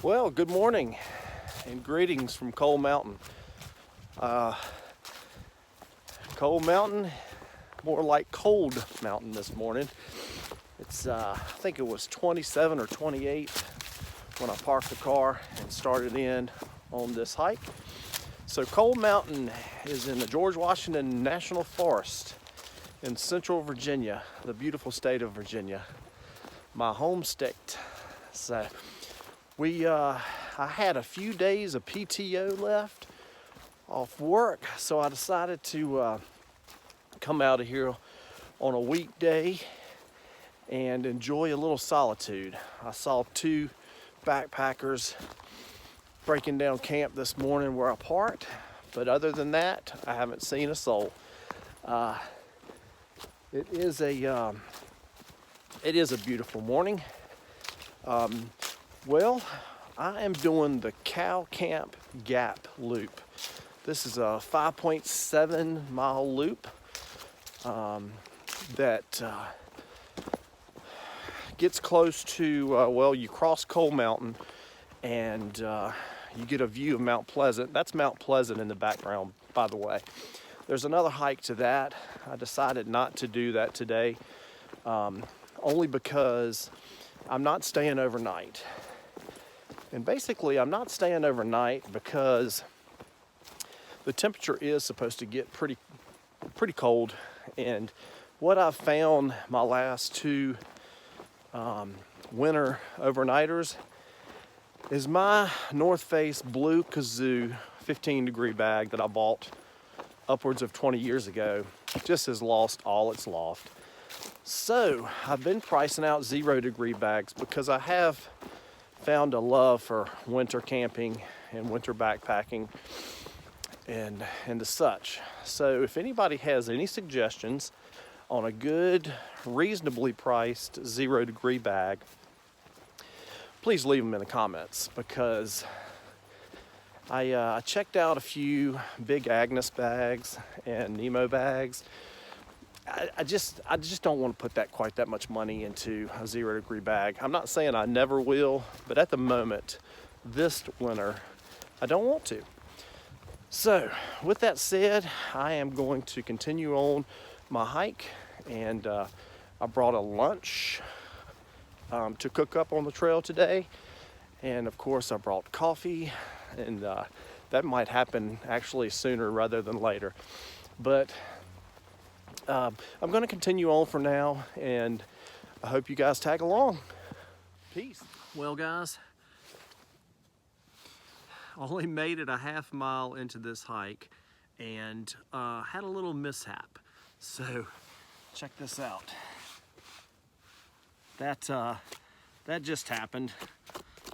Well, good morning and greetings from Coal Mountain. Coal Mountain, more like Cold Mountain this morning. It's, I think it was 27 or 28 when I parked the car and started in on this hike. So Coal Mountain is in the George Washington National Forest in central Virginia, the beautiful state of Virginia, my home state. So I had a few days of PTO left off work, so I decided to come out of here on a weekday and enjoy a little solitude. I saw two backpackers breaking down camp this morning where I parked, but other than that, I haven't seen a soul. It is a beautiful morning. Well, I am doing the Cow Camp Gap Loop. This is a 5.7 mile loop that gets close to, well, you cross Coal Mountain and you get a view of Mount Pleasant. That's Mount Pleasant in the background, by the way. There's another hike to that. I decided not to do that today, only because I'm not staying overnight. And basically, I'm not staying overnight because the temperature is supposed to get pretty cold. And what I've found my last two winter overnighters is my North Face Blue Kazoo 15-degree bag that I bought upwards of 20 years ago just has lost all its loft. So I've been pricing out 0-degree bags because I have found a love for winter camping and winter backpacking and the such. So if anybody has any suggestions on a good, reasonably priced 0-degree bag, please leave them in the comments, because I checked out a few Big Agnes bags and Nemo bags. I just don't want to put quite that much money into a 0-degree bag. I'm not saying I never will, but at the moment, this winter, I don't want to. So, with that said, I am going to continue on my hike, and I brought a lunch to cook up on the trail today, and of course I brought coffee, and that might happen actually sooner rather than later. But I'm going to continue on for now, and I hope you guys tag along. Peace. Well, guys, only made it a half mile into this hike and had a little mishap. So check this out. That just happened.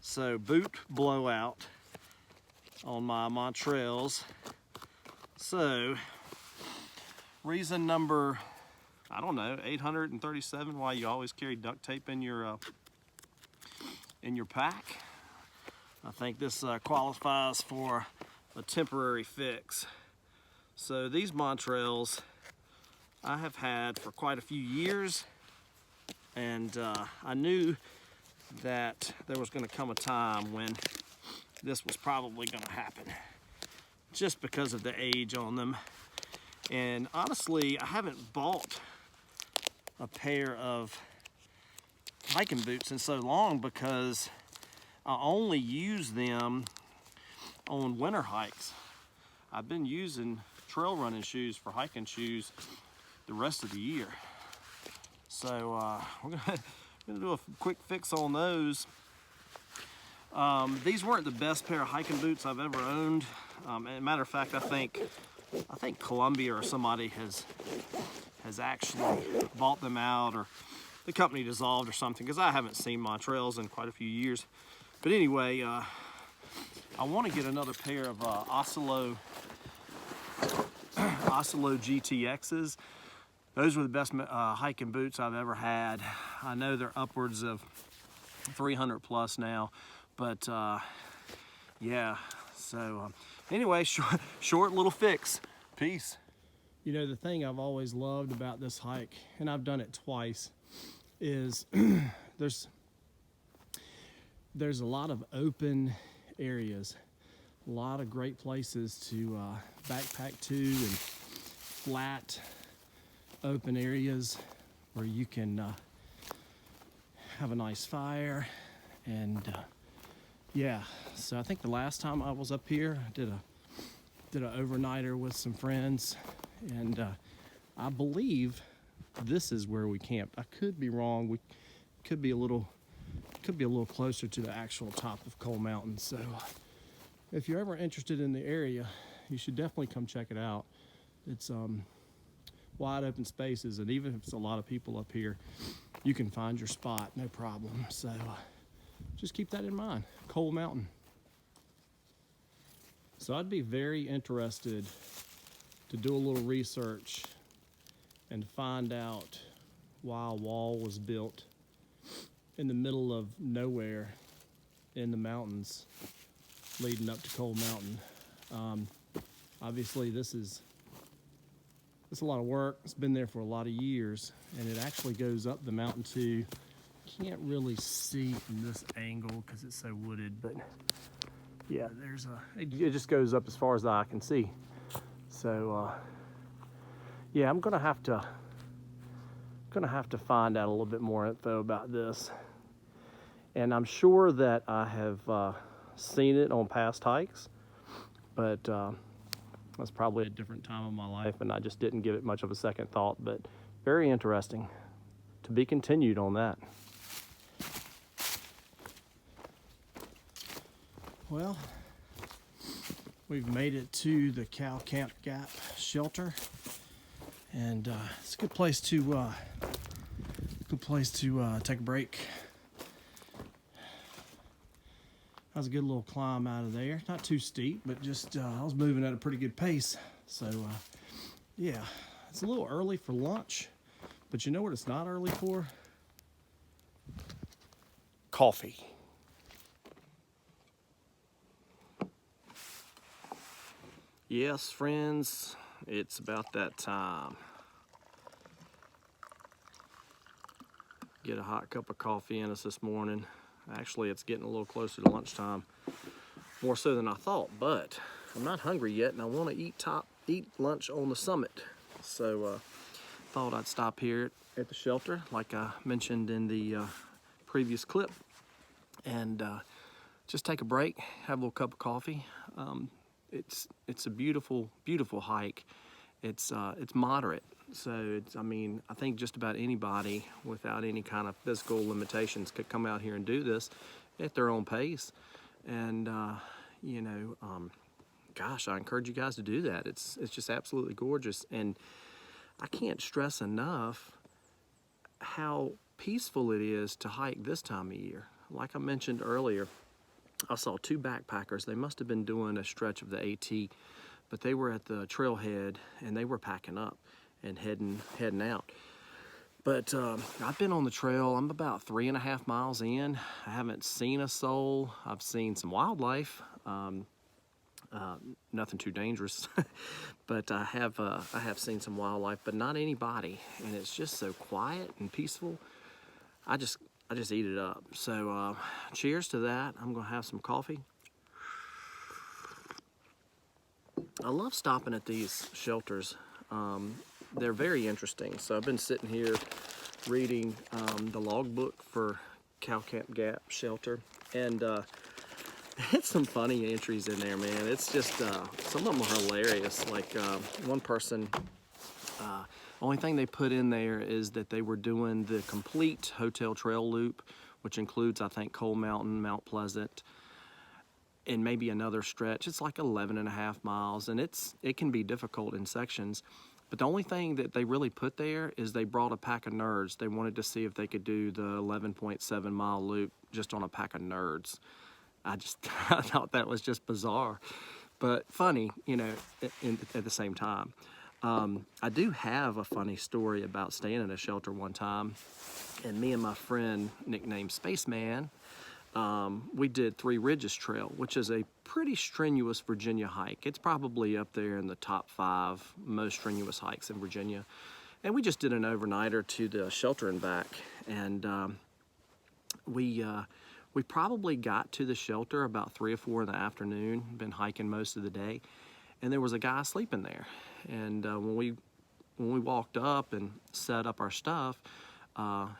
So boot blowout on my Montrails. So reason number, I don't know, 837, why you always carry duct tape in your pack. I think this qualifies for a temporary fix. So these Montrails I have had for quite a few years, and I knew that there was going to come a time when this was probably going to happen, just because of the age on them. And honestly, I haven't bought a pair of hiking boots in so long because I only use them on winter hikes. I've been using trail running shoes for hiking shoes the rest of the year. So we're gonna do a quick fix on those. These weren't the best pair of hiking boots I've ever owned. As a matter of fact, I think Columbia or somebody has actually bought them out, or the company dissolved or something, because I haven't seen Montrails in quite a few years. But anyway, I want to get another pair of Oslo GTXs. Those were the best hiking boots I've ever had. I know they're upwards of 300 plus now, but yeah. So anyway, short little fix. Peace. You know, the thing I've always loved about this hike, and I've done it twice, is there's a lot of open areas, a lot of great places to backpack to, and flat open areas where you can have a nice fire. And yeah, so I think the last time I was up here, I did an overnighter with some friends, and I believe this is where we camped. I could be wrong. We could be a little closer to the actual top of Coal Mountain. So if you're ever interested in the area, you should definitely come check it out. It's wide open spaces, and even if it's a lot of people up here, you can find your spot, no problem. So just keep that in mind, Coal Mountain. So I'd be very interested to do a little research and find out why a wall was built in the middle of nowhere in the mountains leading up to Coal Mountain. Obviously it's a lot of work. It's been there for a lot of years, and it actually goes up the mountain too. Can't really see from this angle because it's so wooded, but yeah, it just goes up as far as the eye can see. So yeah, I'm gonna have to find out a little bit more info about this, and I'm sure that I have seen it on past hikes, but that's probably a different time of my life, and I just didn't give it much of a second thought. But very interesting. To be continued on that. Well, we've made it to the Cow Camp Gap shelter, and it's a good place to take a break. That was a good little climb out of there. Not too steep, but just I was moving at a pretty good pace. So yeah, it's a little early for lunch, but you know what it's not early for? Coffee. Yes, friends, it's about that time. Get a hot cup of coffee in us this morning. Actually, it's getting a little closer to lunchtime, more so than I thought, but I'm not hungry yet, and I want to eat lunch on the summit. So thought I'd stop here at the shelter, like I mentioned in the previous clip, and just take a break, have a little cup of coffee. It's a beautiful, beautiful hike. It's moderate, so I think just about anybody without any kind of physical limitations could come out here and do this at their own pace. And gosh, I encourage you guys to do that. It's just absolutely gorgeous, and I can't stress enough how peaceful it is to hike this time of year. Like I mentioned earlier, I saw two backpackers. They must have been doing a stretch of the AT, but they were at the trailhead and they were packing up and heading out. But I've been on the trail. I'm about 3.5 miles in. I haven't seen a soul. I've seen some wildlife. Nothing too dangerous, but I have seen some wildlife, but not anybody. And it's just so quiet and peaceful. I just eat it up. So cheers to that. I'm gonna have some coffee. I love stopping at these shelters. They're very interesting. So I've been sitting here reading the logbook for Cow Camp Gap shelter, and it's some funny entries in there, man. It's just some of them are hilarious. Like one person, only thing they put in there is that they were doing the complete hotel trail loop, which includes, I think, Coal Mountain, Mount Pleasant, and maybe another stretch. It's like 11.5 miles, and it can be difficult in sections. But the only thing that they really put there is they brought a pack of nerds. They wanted to see if they could do the 11.7 mile loop just on a pack of nerds. I thought that was just bizarre, but funny, at the same time. I do have a funny story about staying in a shelter one time, and me and my friend, nicknamed Spaceman, we did Three Ridges Trail, which is a pretty strenuous Virginia hike. It's probably up there in the top 5 most strenuous hikes in Virginia. And we just did an overnighter to the shelter and back, and we We probably got to the shelter about 3 or 4 in the afternoon, been hiking most of the day, and there was a guy sleeping there. And when we walked up and set up our stuff,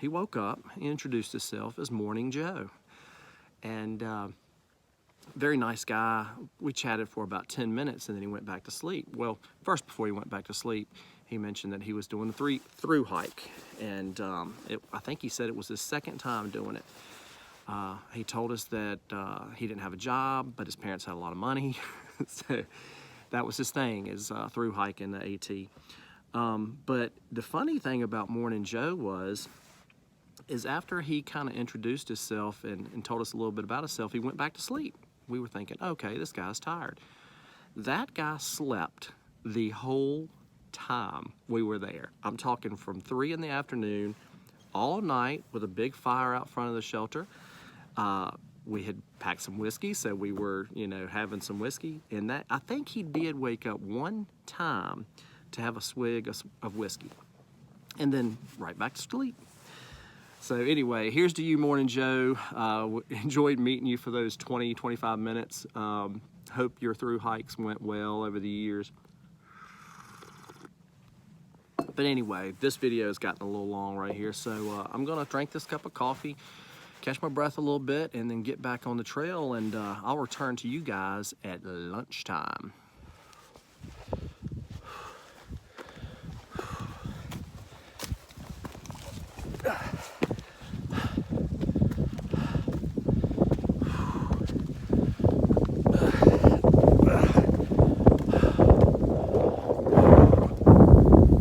he woke up, he introduced himself as Morning Joe. And very nice guy. We chatted for about 10 minutes and then he went back to sleep. Well, first before he went back to sleep, he mentioned that he was doing a through hike. And I think he said it was his second time doing it. He told us that he didn't have a job, but his parents had a lot of money. So that was his thing, is through hiking the AT. But the funny thing about Morning Joe is after he kind of introduced himself and told us a little bit about himself, he went back to sleep. We were thinking, okay, this guy's tired. That guy slept the whole time we were there. I'm talking from 3 in the afternoon all night with a big fire out front of the shelter. We had packed some whiskey, so we were, having some whiskey. And that, I think he did wake up one time to have a swig of whiskey and then right back to sleep. So anyway, here's to you, Morning Joe. Enjoyed meeting you for those 20, 25 minutes. Hope your through hikes went well over the years. But anyway, this video has gotten a little long right here, so I'm gonna drink this cup of coffee, catch my breath a little bit, and then get back on the trail, and I'll return to you guys at lunchtime.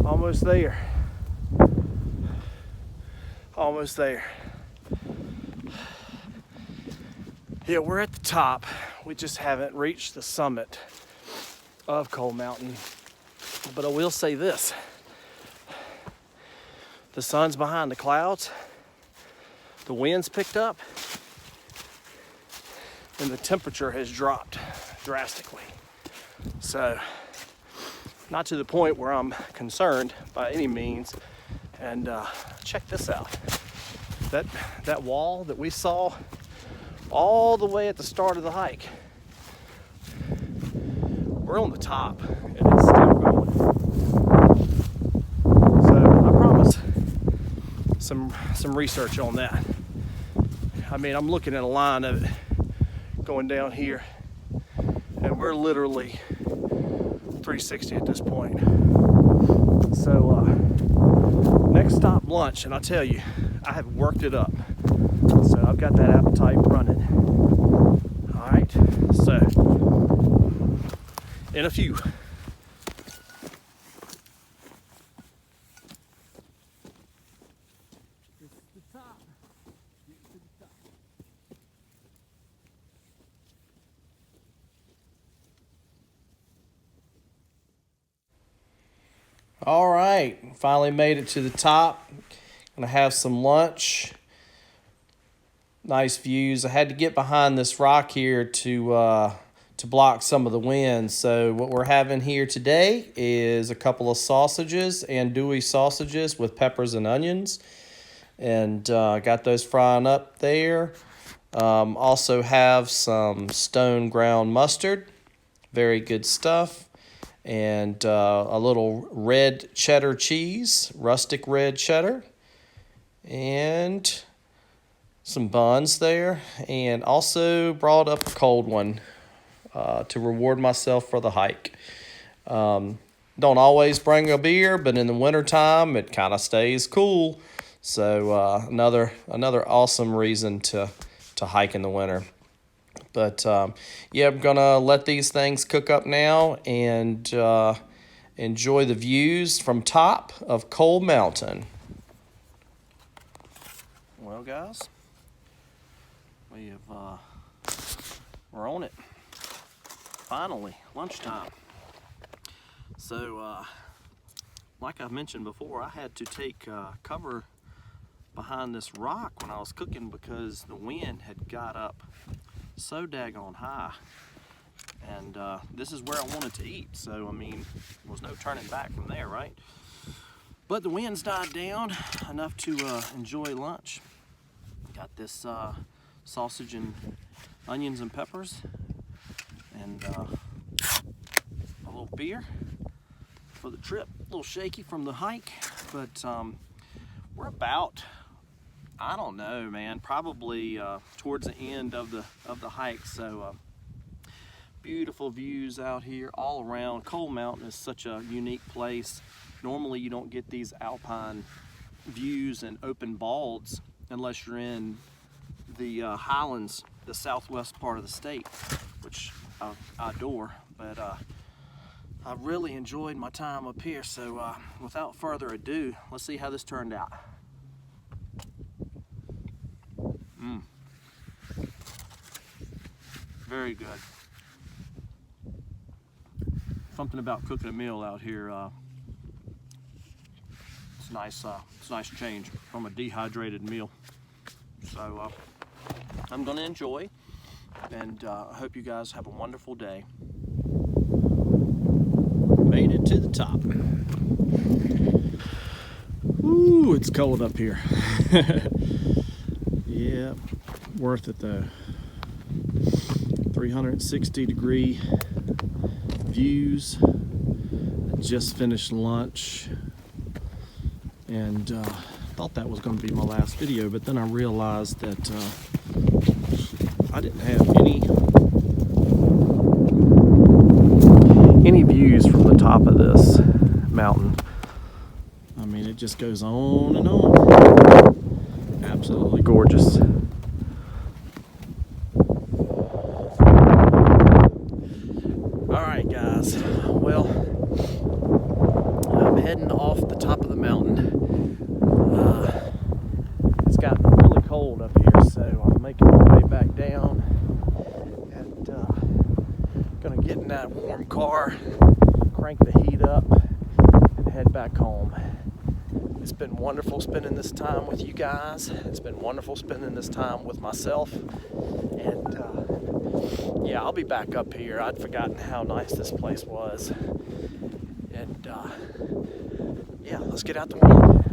Almost there. Almost there. Yeah, we're at the top. We just haven't reached the summit of Cold Mountain. But I will say this. The sun's behind the clouds. The wind's picked up. And the temperature has dropped drastically. So, not to the point where I'm concerned by any means. And check this out. That wall that we saw all the way at the start of the hike. We're on the top and it's still going. So I promise some research on that. I mean, I'm looking at a line of it going down here and we're literally 360 at this point. So next stop, lunch, and I'll tell you, I have worked it up. So I've got that appetite running. All right, so in a few. All right, finally made it to the top. Gonna have some lunch. Nice views. I had to get behind this rock here to block some of the wind. So what we're having here today is a couple of sausages, andouille sausages with peppers and onions, and got those frying up there. Also have some stone ground mustard, very good stuff, and a little red cheddar cheese, rustic red cheddar, and some buns there, and also brought up a cold one to reward myself for the hike. Don't always bring a beer, but in the wintertime it kind of stays cool. So another awesome reason to hike in the winter. But yeah, I'm gonna let these things cook up now and enjoy the views from top of Cold Mountain. Well, guys, we're on it. Finally, lunchtime. So, like I mentioned before, I had to take cover behind this rock when I was cooking because the wind had got up so daggone high. And this is where I wanted to eat, so I mean, there was no turning back from there, right? But the wind's died down enough to enjoy lunch. Got this sausage and onions and peppers, and a little beer for the trip. A little shaky from the hike, but we're about, I don't know, man, probably towards the end of the hike. So beautiful views out here all around. Coal Mountain is such a unique place. Normally you don't get these alpine views and open balds unless you're in the highlands, the southwest part of the state, which I adore. But I really enjoyed my time up here. So without further ado, let's see how this turned out. Very good. Something about cooking a meal out here. It's nice. It's a nice change from a dehydrated meal. So I'm gonna enjoy, and I hope you guys have a wonderful day. Made it to the top. Ooh, it's cold up here. Yeah, worth it though. 360-degree views. I just finished lunch, and thought that was going to be my last video, but then I realized that I didn't have any views from the top of this mountain. I mean, it just goes on and on. Absolutely gorgeous. Alright guys, well, I'm heading off the top of the mountain. It's gotten really cold up here, so I'm making my way back down, and gonna get in that warm car, crank the heat up, and head back home. It's been wonderful spending this time with you guys. It's been wonderful spending this time with myself, and yeah, I'll be back up here. I'd forgotten how nice this place was. And yeah, let's get out the window.